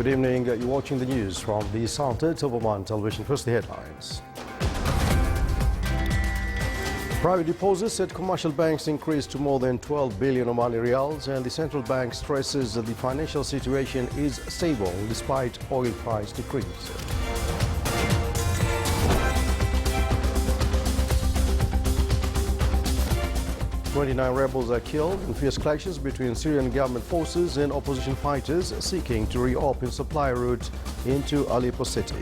Good evening. You're watching the news from the Sultanate of Oman television. First, the headlines. Private deposits at commercial banks increased to more than 12 billion Omani riyals, and the central bank stresses that the financial situation is stable despite oil price decrease. 29 rebels are killed in fierce clashes between Syrian government forces and opposition fighters seeking to reopen supply route into Aleppo city.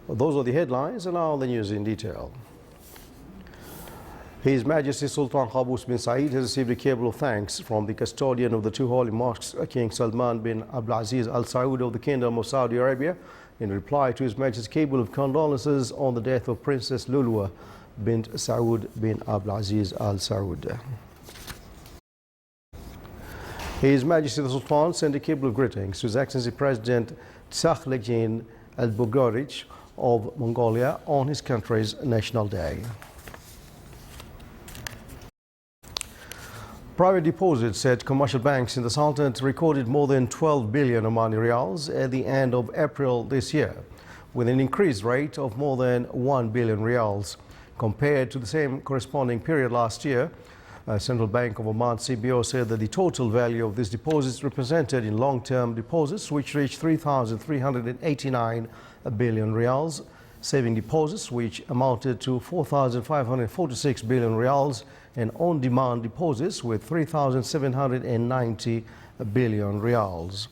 Those are the headlines, and now the news in detail. His Majesty Sultan Qaboos bin Saeed has received a cable of thanks from the custodian of the two holy mosques, King Salman bin Abdulaziz Al Saud of the Kingdom of Saudi Arabia, in reply to His Majesty's cable of condolences on the death of Princess Lulua bint Saud bin Abdulaziz Al Saud. His Majesty the Sultan sent a cable of greetings to His Excellency President Tsakhlegin Al-Bugorich of Mongolia on his country's National Day. Private deposits at commercial banks in the Sultanate recorded more than 12 billion Omani riyals at the end of April this year, with an increased rate of more than 1 billion riyals compared to the same corresponding period last year. Central Bank of Oman CBO said that the total value of these deposits represented in long-term deposits, which reached 3,389 billion riyals, saving deposits, which amounted to 4,546 billion riyals, and on-demand deposits with 3,790 billion riyals.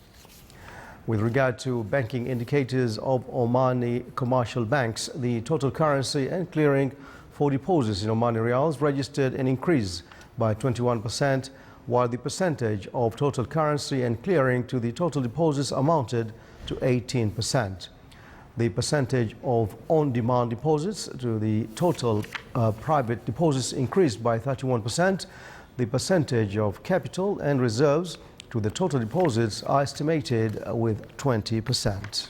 With regard to banking indicators of Omani commercial banks, the total currency and clearing for deposits in Omani riyals registered an increase by 21%, while the percentage of total currency and clearing to the total deposits amounted to 18%. The percentage of on-demand deposits to the total private deposits increased by 31%. The percentage of capital and reserves to the total deposits are estimated with 20%.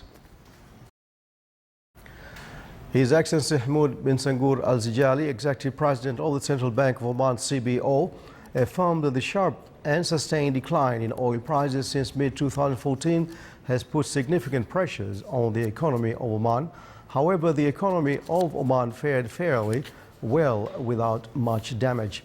His Excellency Hamoud bin Sangur Al-Zijali, Executive President of the Central Bank of Oman CBO, affirmed that the sharp and sustained decline in oil prices since mid-2014 has put significant pressures on the economy of Oman. However, the economy of Oman fared fairly well without much damage.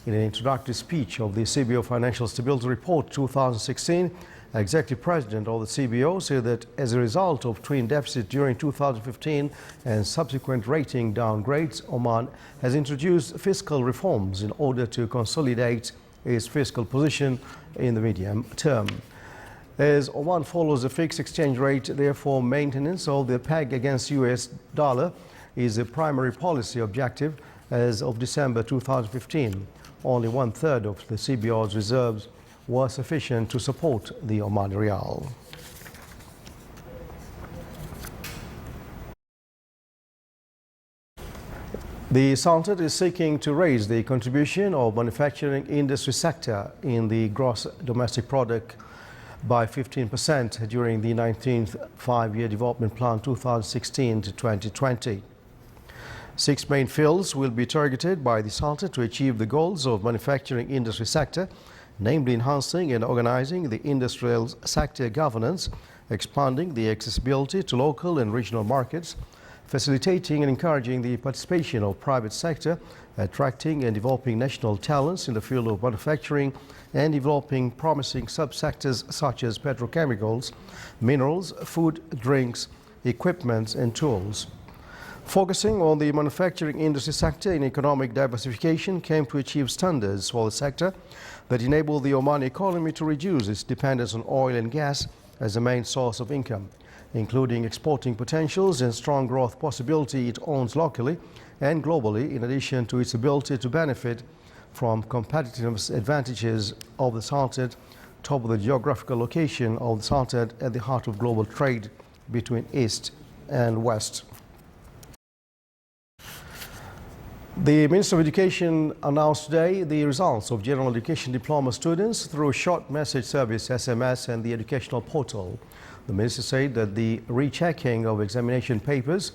In an introductory speech of the CBO Financial Stability Report 2016, Executive President of the CBO said that as a result of twin deficit during 2015 and subsequent rating downgrades, Oman has introduced fiscal reforms in order to consolidate its fiscal position in the medium term. As Oman follows a fixed exchange rate, therefore maintenance of the peg against US dollar is a primary policy objective. As of December 2015, only one-third of the CBO's reserves were sufficient to support the Omani Riyal. The Sultanate is seeking to raise the contribution of manufacturing industry sector in the gross domestic product by 15% during the 19th Five-Year Development Plan 2016 to 2020. 6 main fields will be targeted by the Sultanate to achieve the goals of manufacturing industry sector, namely enhancing and organizing the industrial sector governance, expanding the accessibility to local and regional markets, facilitating and encouraging the participation of private sector, attracting and developing national talents in the field of manufacturing, and developing promising subsectors such as petrochemicals, minerals, food, drinks, equipment and tools. Focusing on the manufacturing industry sector in economic diversification came to achieve standards for the sector that enable the Omani economy to reduce its dependence on oil and gas as the main source of income, including exporting potentials and strong growth possibility it owns locally and globally, in addition to its ability to benefit from competitive advantages of the Sultanate, top of the geographical location of the Sultanate at the heart of global trade between East and West. The Minister of Education announced today the results of General Education Diploma students through short message service SMS and the educational portal. The Minister said that the rechecking of examination papers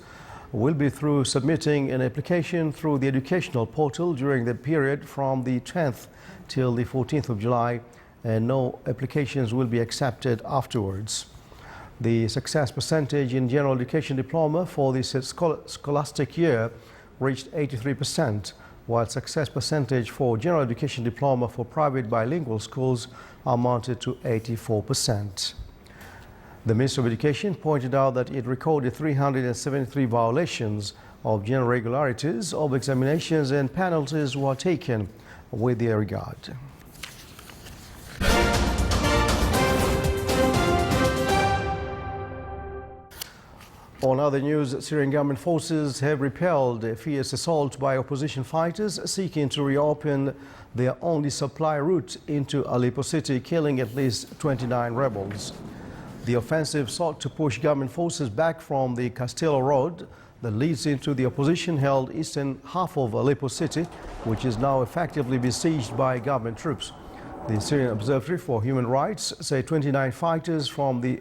will be through submitting an application through the educational portal during the period from the 10th till the 14th of July, and no applications will be accepted afterwards. The success percentage in general education diploma for this scholastic year reached 83%, while success percentage for general education diploma for private bilingual schools amounted to 84%. The Ministry of Education pointed out that it recorded 373 violations of general regularities of examinations, and penalties were taken with their regard. On other news, Syrian government forces have repelled a fierce assault by opposition fighters seeking to reopen their only supply route into Aleppo city, killing at least 29 rebels. The offensive sought to push government forces back from the Castello Road that leads into the opposition-held eastern half of Aleppo city, which is now effectively besieged by government troops. The Syrian Observatory for Human Rights say 29 fighters from the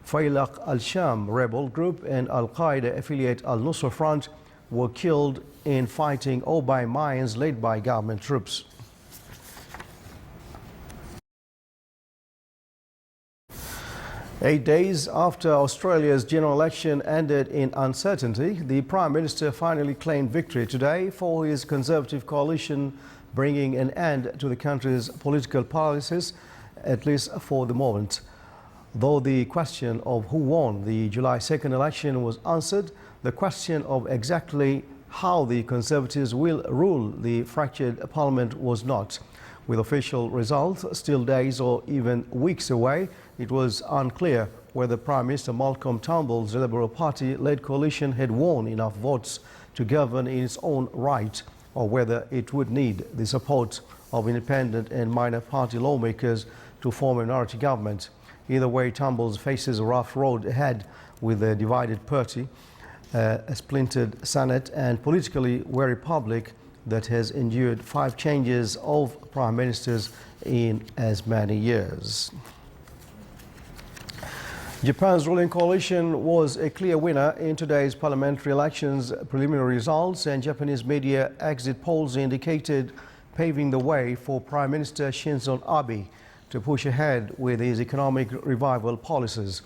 Faylaq al-Sham rebel group and Al-Qaeda affiliate Al-Nusra Front were killed in fighting or by mines laid by government troops. Eight days after Australia's general election ended in uncertainty, the Prime Minister finally claimed victory today for his Conservative coalition, bringing an end to the country's political policies, at least for the moment. Though the question of who won the July 2nd election was answered, the question of exactly how the Conservatives will rule the fractured parliament was not. With official results still days or even weeks away, it was unclear whether Prime Minister Malcolm Turnbull's Liberal Party-led coalition had won enough votes to govern in its own right, or whether it would need the support of independent and minor party lawmakers to form a minority government. Either way, Turnbull faces a rough road ahead with a divided party, a splintered Senate, and politically wary public that has endured 5 changes of prime ministers in as many years. Japan's ruling coalition was a clear winner in today's parliamentary elections preliminary results, and Japanese media exit polls indicated paving the way for Prime Minister Shinzo Abe to push ahead with his economic revival policies.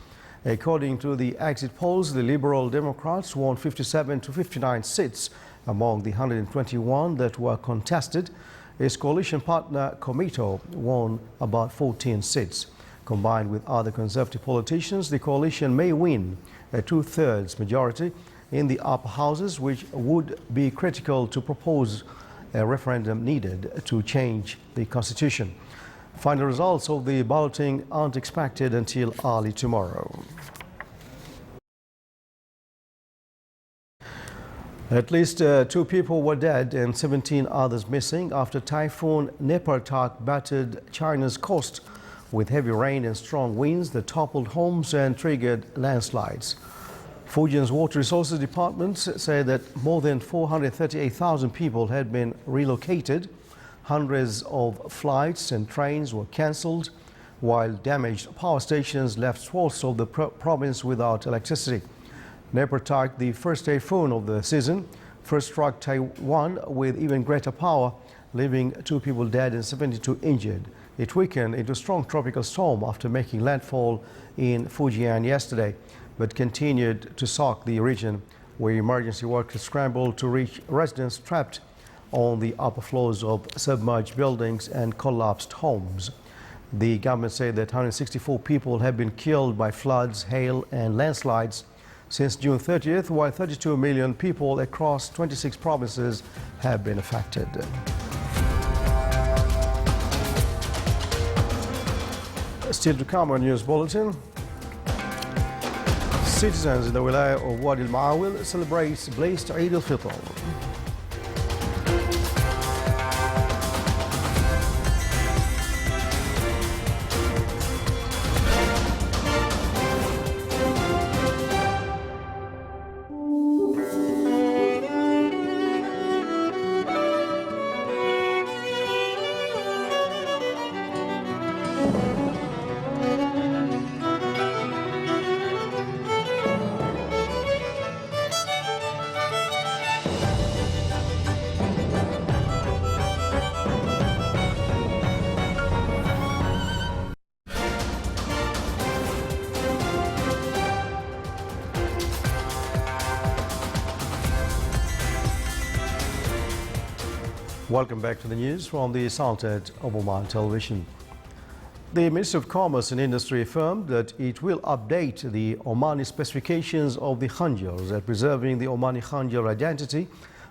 According to the exit polls, the Liberal Democrats won 57 to 59 seats among the 121 that were contested. His coalition partner Komito won about 14 seats. Combined with other Conservative politicians, the coalition may win a 2/3 majority in the upper houses, which would be critical to propose a referendum needed to change the constitution. Final results of the balloting aren't expected until early tomorrow. At least 2 people were dead and 17 others missing after Typhoon Nepartak battered China's coast with heavy rain and strong winds that toppled homes and triggered landslides. Fujian's Water Resources Department said that more than 438,000 people had been relocated. Hundreds of flights and trains were cancelled, while damaged power stations left swaths of the province without electricity. Nepartak, the first typhoon of the season, first struck Taiwan with even greater power, leaving 2 people dead and 72 injured. It weakened into a strong tropical storm after making landfall in Fujian yesterday, but continued to soak the region, where emergency workers scrambled to reach residents trapped on the upper floors of submerged buildings and collapsed homes. The government said that 164 people have been killed by floods, hail and landslides since June 30th, while 32 million people across 26 provinces have been affected. Still to come on News Bulletin. Citizens in the Wilaya of Wadi al-Maawil celebrate blessed Eid al-Fitr. Welcome back to the news from the Sultanate of Oman Television. The Ministry of Commerce and Industry affirmed that it will update the Omani specifications of the khanjars at preserving the Omani khanjar identity.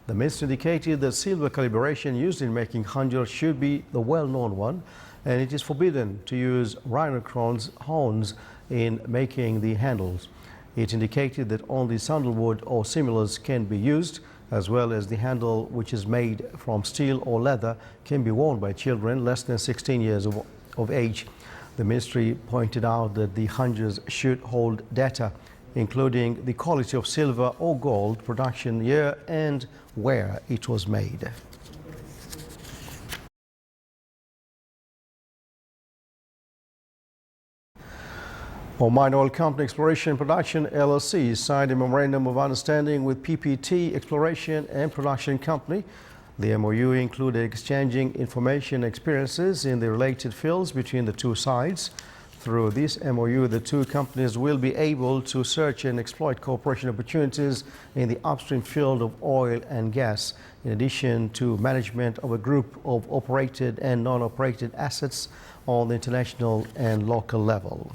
The ministry indicated that silver calibration used in making khanjar should be the well-known one, and it is forbidden to use rhinoceros horns in making the handles. It indicated that only sandalwood or similars can be used, as well as the handle, which is made from steel or leather, can be worn by children less than 16 years of age. The ministry pointed out that the khanjars should hold data, including the quality of silver or gold, production year, and where it was made. Oman Oil Company Exploration and Production LLC signed a memorandum of understanding with PPT Exploration and Production Company. The MOU included exchanging information and experiences in the related fields between the two sides. Through this MOU, the two companies will be able to search and exploit cooperation opportunities in the upstream field of oil and gas, in addition to management of a group of operated and non-operated assets on the international and local level.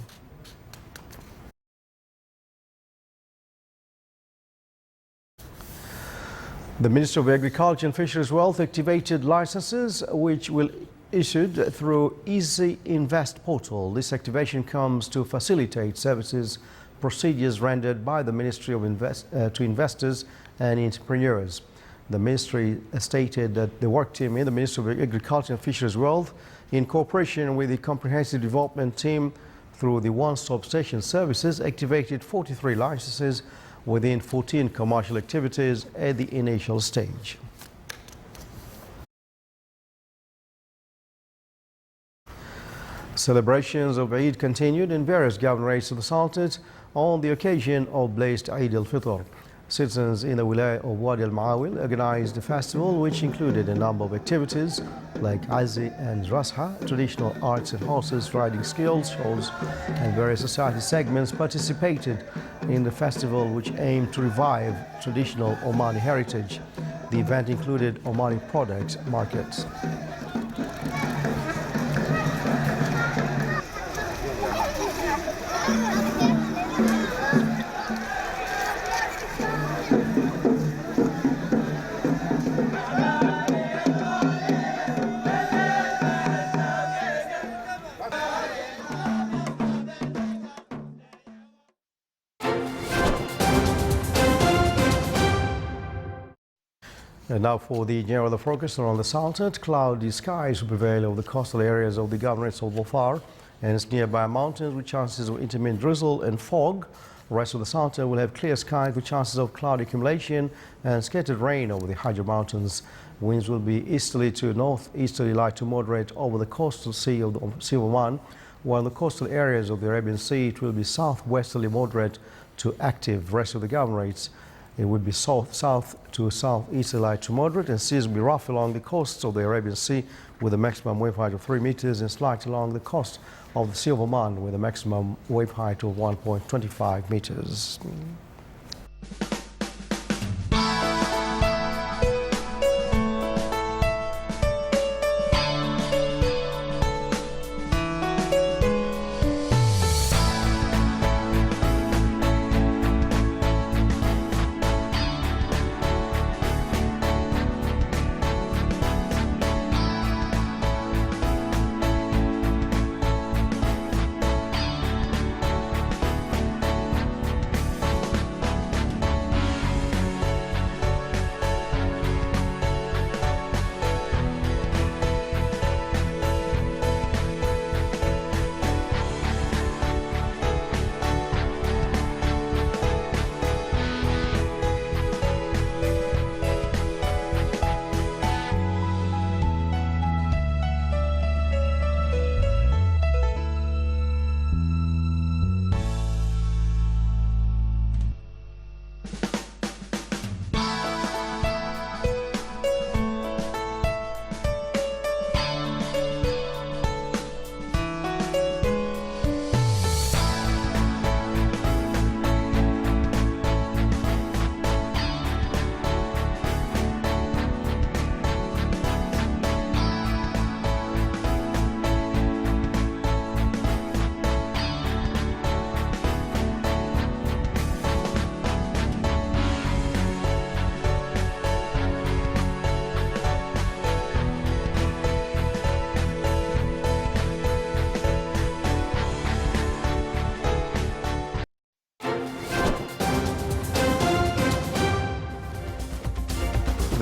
The Ministry of Agriculture and Fisheries Wealth activated licenses which will issued through Easy Invest portal. This activation comes to facilitate services procedures rendered by the Ministry of to investors and entrepreneurs. The ministry stated that the work team in the Ministry of Agriculture and Fisheries Wealth, in cooperation with the Comprehensive Development Team through the One-Stop Station services, activated 43 licenses within 14 commercial activities at the initial stage. Celebrations of Eid continued in various governorates of the Sultanate on the occasion of blessed Eid al-Fitr. Citizens in the Wilaya of Wadi al-Maawil organized the festival, which included a number of activities like Azi and Rasha, traditional arts and horses riding skills shows, and various society segments participated in the festival, which aimed to revive traditional Omani heritage. The event included Omani products markets. And now for the general focus around the Sultanate. Cloudy skies will prevail over the coastal areas of the governorates of Dhofar and its nearby mountains, with chances of intermittent drizzle and fog. The rest of the Sultanate will have clear skies with chances of cloud accumulation and scattered rain over the Hajar Mountains. Winds will be easterly to northeasterly light to moderate over the coastal sea of the Sea of Oman, while in the coastal areas of the Arabian Sea it will be southwesterly moderate to active. The rest of the governorates, it would be south to southeasterly light to moderate, and seas will be rough along the coasts of the Arabian Sea with a maximum wave height of 3 meters, and slight along the coast of the Sea of Oman with a maximum wave height of 1.25 meters.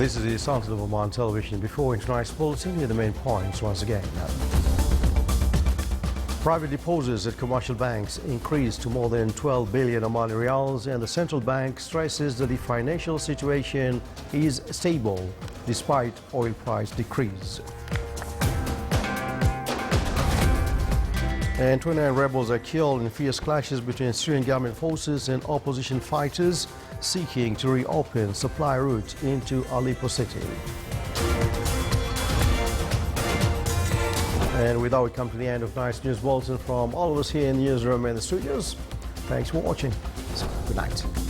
This is the Sultan of Oman television. Before tonight's bulletin, here are the main points once again. Private deposits at commercial banks increased to more than 12 billion Omani riyals, and the central bank stresses that the financial situation is stable despite oil price decrease. And 29 rebels are killed in fierce clashes between Syrian government forces and opposition fighters seeking to reopen supply route into Aleppo city. And with that, we come to the end of tonight's news bulletin from all of us here in the newsroom and the studios. Thanks for watching. Good night.